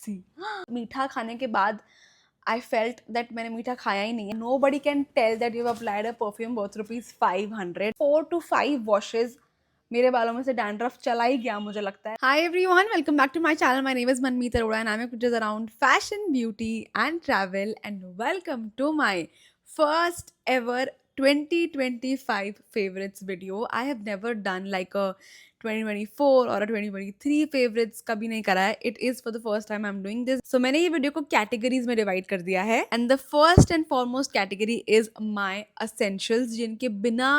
सी मीठा खाने के बाद I felt that मैंने मीठा खाया ही नहीं है. Nobody can tell that you've applied a perfume worth ₹500. 4 to 5 washes. मेरे बालों में से डैंड्रफ चला ही गया मुझे लगता है. Hi everyone, welcome back to my channel. My name is Manmeet Arora and I'm a pictures around fashion, beauty and travel, and welcome to my first ever 2025 favorites video. I have never done like a 2024 और 2023 favorites कभी नहीं करा है. It is for the first time I'm doing this. So मैंने ये video को categories में divide कर दिया है. And the first and foremost category is my essentials, जिनके बिना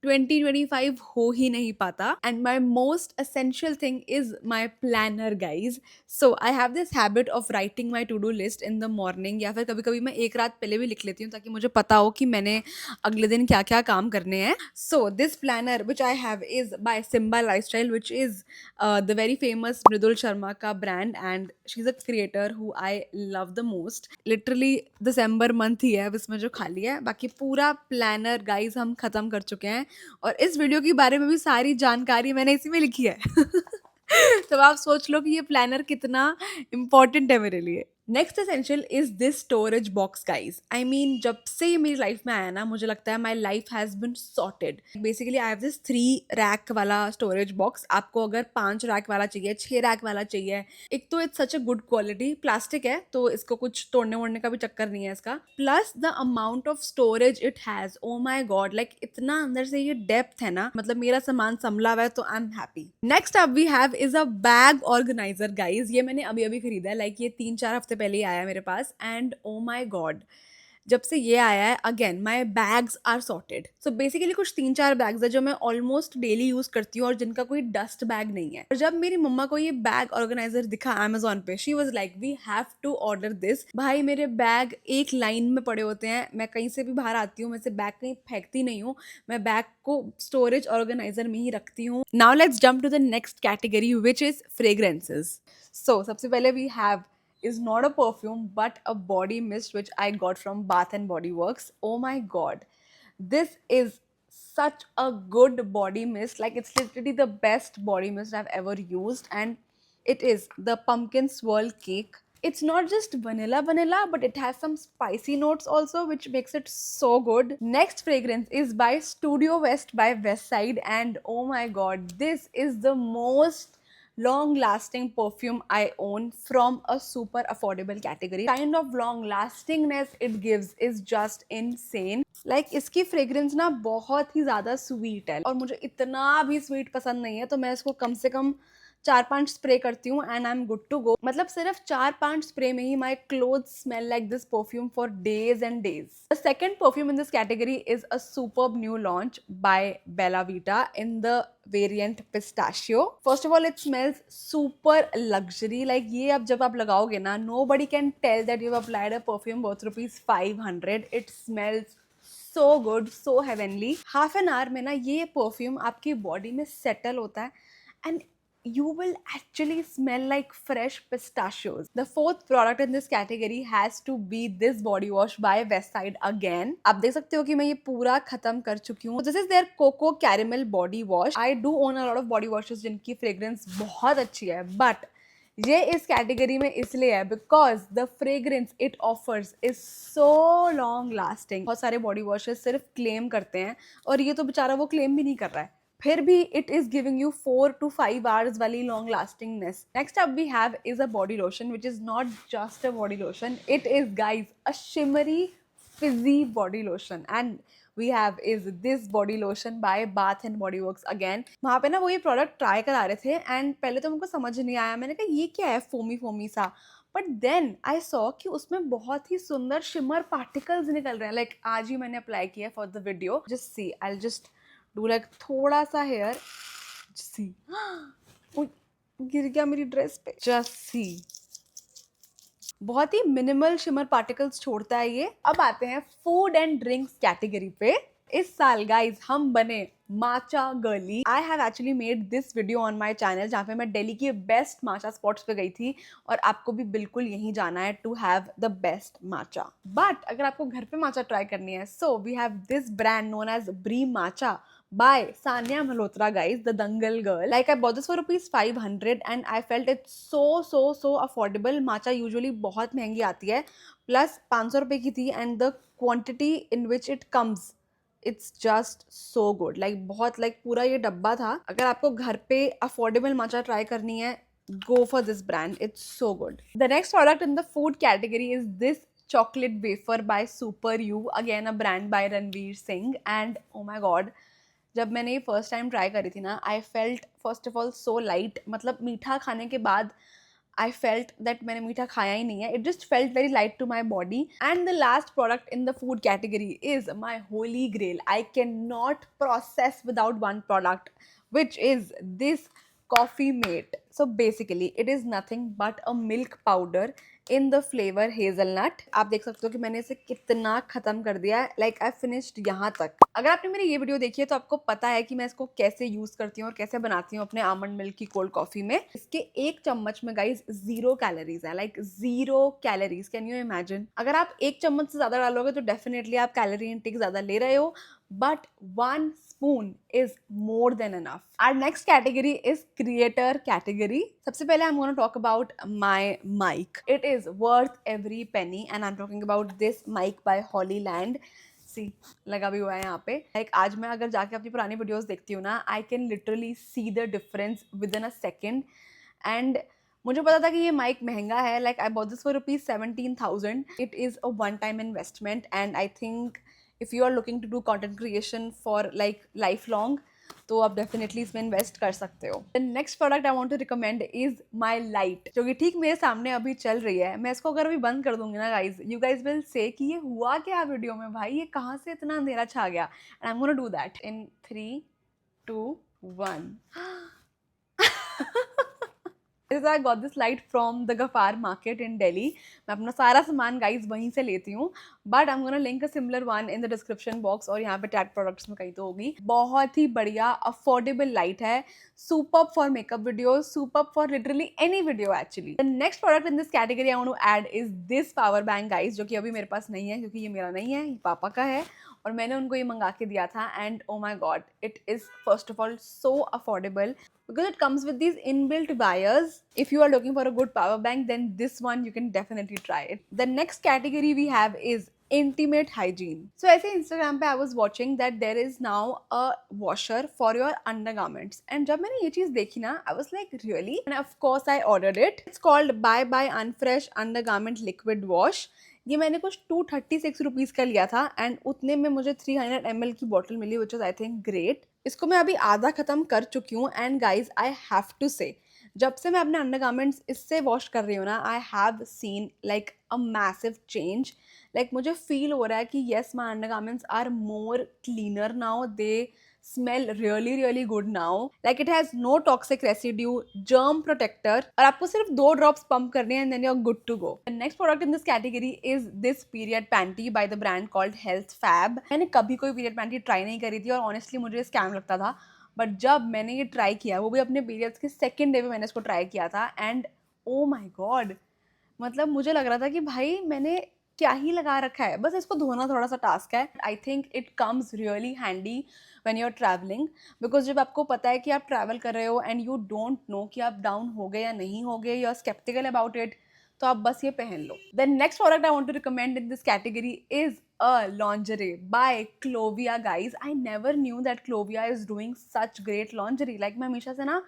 2025 हो ही नहीं पाता. And my most essential thing is my planner, guys. So I have this habit of writing my to-do list in the morning, या फिर कभी कभी मैं एक रात पहले भी लिख लेती हूँ ताकि मुझे पता हो कि मैंने अगले दिन क्या क्या काम करने हैं. So this planner which I have is by Simba Lifestyle, which is the very famous Mridul Sharma का brand, and she's a creator who I love the most. Literally December month ही है अब इसमें जो खाली है, बाकी पूरा planner guys हम खत्म कर चुके हैं और इस वीडियो के बारे में भी सारी जानकारी मैंने इसी में लिखी है. तो आप सोच लो कि ये प्लानर कितना इम्पोर्टेंट है मेरे लिए. Next essential is this storage box, guys. I mean जब से ये मेरी लाइफ में आया ना, मुझे लगता है my life has been sorted. Basically I have this 3 rack वाला स्टोरेज बॉक्स. आपको अगर 5 रैक वाला चाहिए, 6 रैक वाला चाहिए. एक तो it's such a good quality, plastic है तो इसको कुछ तोड़ने वोड़ने का भी चक्कर नहीं है इसका. Plus the amount of storage it has, oh my God, like इतना अंदर से ये डेप्थ है ना, मतलब मेरा सामान संभला हुआ है तो I am happy. Next up we have is a bag organiser, guys. ये मैंने अभी अभी खरीदा है, लाइक ये 3-4 हफ्ते पहले ही आया मेरे पास. एंड ओ माई गॉड, जब से ये आया है again my bags are sorted. So basically कुछ 3-4 बैग्स है जो मैं ऑलमोस्ट डेली यूज करती हूँ और जिनका कोई डस्ट बैग नहीं है. और जब मेरी मम्मा को ये बैग ऑर्गेनाइजर दिखा अमेजोन पे, she was like we have to order this. भाई मेरे बैग एक लाइन में पड़े होते हैं. मैं कहीं से भी बाहर आती हूँ, मैं से बैग कहीं फेंकती नहीं हूँ, मैं बैग को स्टोरेज ऑर्गेनाइजर में ही रखती हूँ. Now let's jump to the next category which is fragrances. So सबसे पहले we have is not a perfume but a body mist which I got from Bath and Body Works. Oh my god, this is such a good body mist. Like it's literally the best body mist I've ever used, and it is the pumpkin swirl cake. It's not just vanilla, but it has some spicy notes also, which makes it so good. Next fragrance is by Studio West by Westside, and oh my god, this is the most long lasting perfume I own from a super affordable category. Kind of long lastingness it gives is just insane. Like इसकी fragrance ना बहुत ही ज़्यादा sweet है और मुझे इतना भी sweet पसंद नहीं है, तो मैं इसको कम से कम 4-5 स्प्रे करती हूँ and I am good to go. मतलब सिर्फ 4-5 स्प्रे में ही my cloth smell like this perfume for days and days. The second perfume in this category is a superb new launch by Bella Vita in the variant pistachio. First of all, it smells super luxury. Like ये अब जब आप लगाओगे ना, nobody can tell that you've applied a perfume worth ₹500. It smells so good, so heavenly. Half an hour में ना ये perfume आपकी body में settle होता है and you will actually smell like fresh pistachios. The fourth product in this category has to be this body wash by Westside again. आप देख सकते हो कि मैं ये पूरा खत्म कर चुकी हूँ. This is their Coco Caramel body wash. I do own a lot of body washes जिनकी fragrance बहुत अच्छी है, but ये इस कैटेगरी में इसलिए है because the fragrance it offers is so long lasting. बहुत सारे बॉडी वॉशेस सिर्फ क्लेम करते हैं और ये तो बेचारा वो क्लेम भी नहीं कर रहा है, फिर भी it is giving you 4 to 5 hours वाली long lastingness. Next up we have is a body lotion which is not just a body lotion. It is guys a shimmery fizzy body lotion, and we have is this body lotion by Bath and Body Works again. वहाँ पे ना वो ये product try करा रहे थे and पहले तो मुझको समझ नहीं आया. मैंने कहा ये क्या है फोमी फोमी सा, बट देन आई सॉ कि उसमें बहुत ही सुंदर शिमर पार्टिकल्स निकल रहे हैं. लाइक आज ही मैंने अप्लाई किया for the video. Just see, I just do like थोड़ा सा हेयर. सी गिर गया मेरी ड्रेस पे. जस्ट सी, बहुत ही मिनिमल शिमर पार्टिकल्स छोड़ता है ये. अब आते हैं फूड एंड ड्रिंक्स कैटेगरी पे. इस साल गाइज हम बने matcha girly. I have actually made this video on my channel जहाँ पे मैं दिल्ली के बेस्ट माचा स्पॉट्स पे गई थी और आपको भी बिल्कुल यहीं जाना है to have the best matcha. But अगर आपको घर पे माचा ट्राई करनी है, so we have this brand known as Bree matcha by Sanya Malhotra, guys, the Dangal girl. Like I bought this for rupees 500 and I felt it so affordable. Matcha usually बहुत महंगी आती है, plus 500 रुपए की थी and the quantity in which it comes, it's just so good. Like बहुत like पूरा ये डब्बा था. अगर आपको घर पे affordable matcha try करनी है, go for this brand. It's so good. The next product in the food category is this chocolate wafer by Super You, again a brand by Ranveer Singh. And oh my god, जब मैंने ये first time try करी थी ना, I felt first of all so light. मतलब मीठा खाने के बाद आई फेल्ट दैट मैंने मीठा खाया ही नहीं है. It just felt very light to my body. And the last product in the food category is my holy grail. I can not process without one product, which is this Coffee Mate. So basically it is nothing but a milk powder in the flavor hazelnut. आप देख सकते हो कि मैंने इसे कितना खत्म कर दिया है. Like I finished यहाँ तक. अगर आपने मेरी ये वीडियो देखी है तो आपको पता है कि मैं इसको कैसे यूज करती हूँ और कैसे बनाती हूँ अपने आमंड मिल्क की कोल्ड कॉफी में. इसके एक चम्मच में गाइज 0 कैलोरीज है. Like 0 calories. Can you imagine? अगर आप एक चम्मच से ज्यादा डालोगे तो डेफिनेटली आप कैलोरी इंटेक ज्यादा ले रहे हो, but 1 spoon is more than enough. Our next category is creator category. सबसे पहले I'm going to talk about my mic. It is worth every penny and I'm talking about this mic by Hollyland. See, लगा भी हुआ है यहाँ पे. Like आज मैं अगर जाके अपनी पुरानी वीडियोस देखती हूँ ना, I can literally see the difference within a second. And मुझे पता था कि ये माइक महंगा है. Like I bought this for rupees 17,000. It is a one-time investment and I think if you are looking to do content creation for like lifelong, तो आप definitely इसमें invest कर सकते हो. The next product I want to recommend is my light, जो कि ठीक मेरे सामने अभी चल रही है. मैं इसको अगर अभी बंद कर दूंगी ना guys, you guys will say कि ये हुआ क्या वीडियो में भाई, ये कहाँ से इतना अंधेरा छा गया. And I'm gonna do that in 3, 2, 1. I got this light from the Gafar market in Delhi. मैं अपना सारा सामान गाइज वहीं से लेती हूँ, but I am gonna link a similar one in the description box और यहाँ पे टैग प्रोडक्ट्स में कहीं तो होगी. बहुत ही बढ़िया अफोर्डेबल लाइट है. Super for makeup video, super for literally any video actually. The next product in this category I want to add is this power bank guys, जो कि अभी मेरे पास नहीं है क्योंकि ये मेरा नहीं है, ये पापा का है और मैंने उनको ये मंगा के दिया था. And oh my God, it is first of all so affordable because it comes with these inbuilt wires. If you are looking for a good power bank, then this one you can definitely try it. The next category we have is intimate hygiene. So ऐसे Instagram पे I was watching that there is now a washer for your undergarments. And जब मैंने ये चीज़ देखी ना, I was like really? And of course I ordered it. It's called Bye Bye Unfresh Undergarment Liquid Wash. ये मैंने कुछ 236 rupees का लिया था एंड उतने में मुझे 300 ml की बॉटल मिली, which is I think great. इसको मैं अभी आधा ख़त्म कर चुकी हूँ and guys I have to say, जब से मैं अपने अंडरगारमेंट्स इससे वॉश कर रही हूँ ना, I have seen like a massive change. Like मुझे फील हो रहा है कि yes my undergarments are more cleaner now. They smell really good now. Like it has no toxic residue, germ protector और आपको सिर्फ 2 drops pump करने हैं and then you're good to go. The next product in this category is this period panty by the brand called Health Fab. मैंने कभी कोई period panty try नहीं करी थी और honestly मुझे स्कैम लगता था, बट जब मैंने ये ट्राई किया, वो भी अपने पीरियड्स के सेकेंड डे पे मैंने इसको ट्राई किया था एंड ओ माई गॉड, मतलब मुझे लग रहा था कि भाई मैंने क्या ही लगा रखा है, बस इसको धोना थोड़ा सा टास्क है. I think it comes really handy when you are travelling, because जब आपको पता है कि आप ट्रैवल कर रहे हो एंड यू डोंट नो कि आप डाउन हो गए या नहीं हो गए, you are sceptical about it, तो आप बस ये पहन लो. The next product I want to recommend in this category is a lingerie by Clovia, guys. I never knew that Clovia is doing such great lingerie. Like मैं हमेशा से ना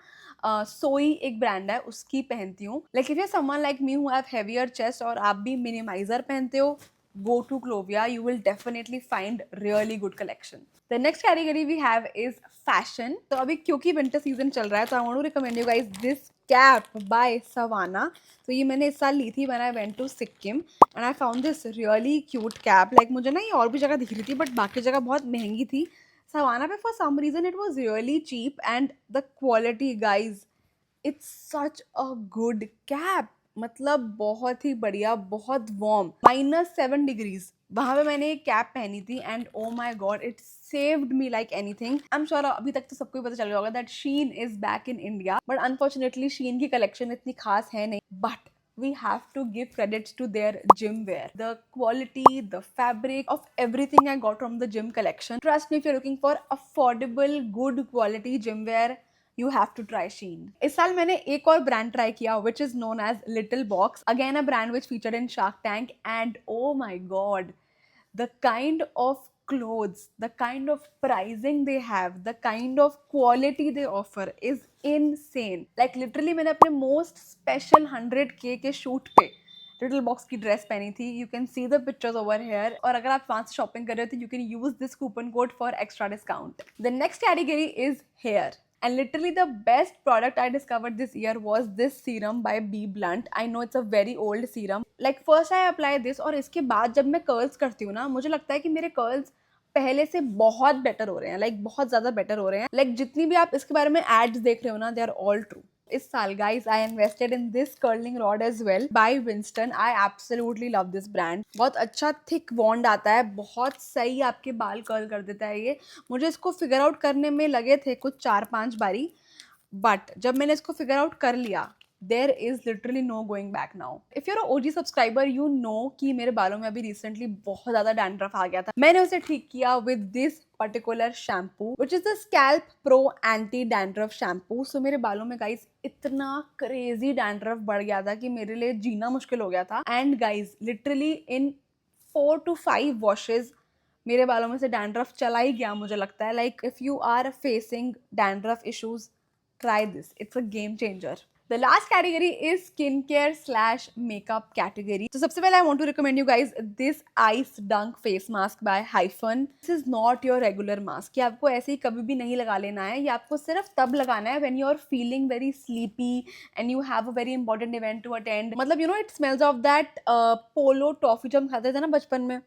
सोई एक ब्रांड है उसकी पहनती हूँ. Like if you're someone like me who have heavier chest और आप भी minimizer पहनते हो, go to Clovia. You will definitely find really good collection. The next category we have is fashion. तो अभी क्योंकि winter season चल रहा है तो I want to recommend you guys this cap by Savannah. तो ये मैंने इस साल ली थी when I went to Sikkim and I found this really cute cap. Like मुझे ना ये और भी जगह दिख रही थी but बाकी जगह बहुत महंगी थी. Savannah पे for some reason it was really cheap and the quality, guys, it's such a good cap. मतलब बहुत ही बढ़िया, बहुत वार्म. -7 डिग्रीज वहां पे मैंने एक कैप पहनी थी and oh my God it saved me like anything. I am sure अभी तक तो सबको पता चल गया होगा that Shein is back in India, but unfortunately Shein की कलेक्शन इतनी खास है नहीं. But we have to give credits to their gym wear. The quality, the fabric of everything I got from the gym collection. Trust me, if you're looking for affordable, good quality gym wear, you have to try Shein. इस साल मैंने एक और brand try किया, which is known as Little Box. Again, a brand which featured in Shark Tank, and oh my god, the kind of clothes, the kind of pricing they have, the kind of quality they offer is insane. Like literally मैंने अपने most special 100K के shoot पे little box की dress पहनी थी. You can see the pictures over here. और अगर आप वहां से शॉपिंग कर रहे हो तो you can use this coupon code for extra discount. The next category is here. And literally the best product I discovered this year was this serum by Be Blunt. I know it's a very old serum. Like first I apply this और इसके बाद जब मैं curls करती हूँ ना, मुझे लगता है कि मेरे कर्ल्स पहले से बहुत बेटर हो रहे हैं. लाइक बहुत ज्यादा बेटर हो रहे हैं. लाइक जितनी भी आप इसके बारे में एड्स देख रहे हो ना, दे आर ऑल ट्रू. इस साल guys I invested in this curling rod as well by Winston. I absolutely love this brand. बहुत अच्छा थिक वॉन्ड आता है, बहुत सही आपके बाल कर्ल कर देता है ये. मुझे इसको फिगर आउट करने में लगे थे कुछ 4-5 बारी, बट जब मैंने इसको फिगर आउट कर लिया, there is literally no going back now. If you're a OG subscriber, you know कि मेरे बालों में अभी recently बहुत ज़्यादा डैंड्रफ आ गया था. मैंने उसे ठीक किया with this particular shampoo, which is the Scalp Pro Anti Dandruff Shampoo. So मेरे बालों में guys इतना crazy डैंड्रफ बढ़ गया था कि मेरे लिए जीना मुश्किल हो गया था. And guys, literally in 4 to 5 washes मेरे बालों में से डैंड्रफ चला ही गया मुझे लगता है. Like if you are facing dandruff issues, try this. It's a game changer. The last category is skincare / makeup category. So सबसे पहले I want to recommend you guys this Ice Dunk face mask by Hyphen. This is not your regular mask. ये आपको ऐसे ही कभी भी नहीं लगा लेना है. ये आपको सिर्फ तब लगाना है when you are feeling very sleepy and you have a very important event to attend. मतलब you know it smells of that polo toffee जो हम खाते थे ना बचपन में.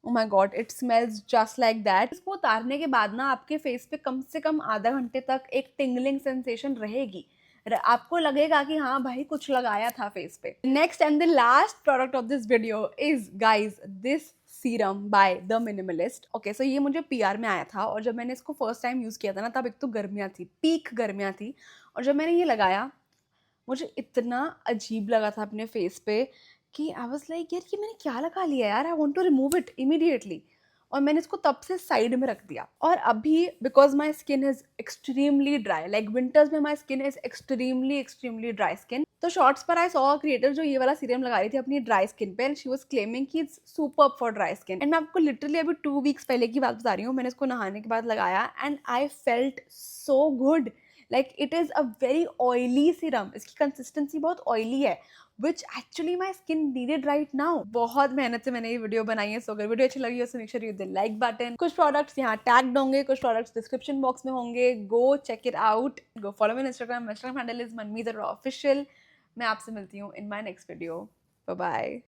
Oh my god, it smells just like that. इसको उतारने के बाद ना आपके फेस पे कम से कम आधा घंटे तक एक टिंगलिंग सेंसेशन रहेगी. आपको लगेगा कि हाँ भाई कुछ लगाया था फेस पे. Next and the last product of this video is guys this serum by the Minimalist. Okay, so ये मुझे पीआर में आया था और जब मैंने इसको फर्स्ट टाइम यूज किया था ना, तब एक तो गर्मियाँ थी, पीक गर्मियाँ थी. और जब मैंने ये लगाया मुझे इतना अजीब लगा था अपने फेस पे कि आई वाज लाइक यार ये मैंने क्या लगा लिया यार, I want to remove it immediately. और मैंने इसको तब से साइड में रख दिया. और अभी because my skin is extremely dry, like winters में my skin is extremely dry skin. तो शॉर्ट्स पर आई सॉ क्रिएटर जो ये वाला सीरम लगा रही थी अपनी ड्राई स्किन पे, एंड शी वाज क्लेमिंग कि it's superb for dry skin. And मैं आपको लिटरली अभी 2 वीक्स पहले की बात बता रही हूँ. मैंने इसको नहाने के बाद लगाया and I felt so good. Like it is a very oily serum. इसकी कंसिस्टेंसी बहुत ऑयली है, which actually my skin needed right now. बहुत मेहनत से मैंने ये वीडियो बनाई है. सो अगर वीडियो अच्छी लगी हो तो make sure you hit the like button. कुछ प्रोडक्ट्स यहाँ टैग्ड होंगे, कुछ प्रोडक्ट्स डिस्क्रिप्शन बॉक्स में होंगे. Go check it out. Go follow me on Instagram. Instagram handle is Manmeet official. मैं आपसे मिलती हूँ in my next video. Bye bye.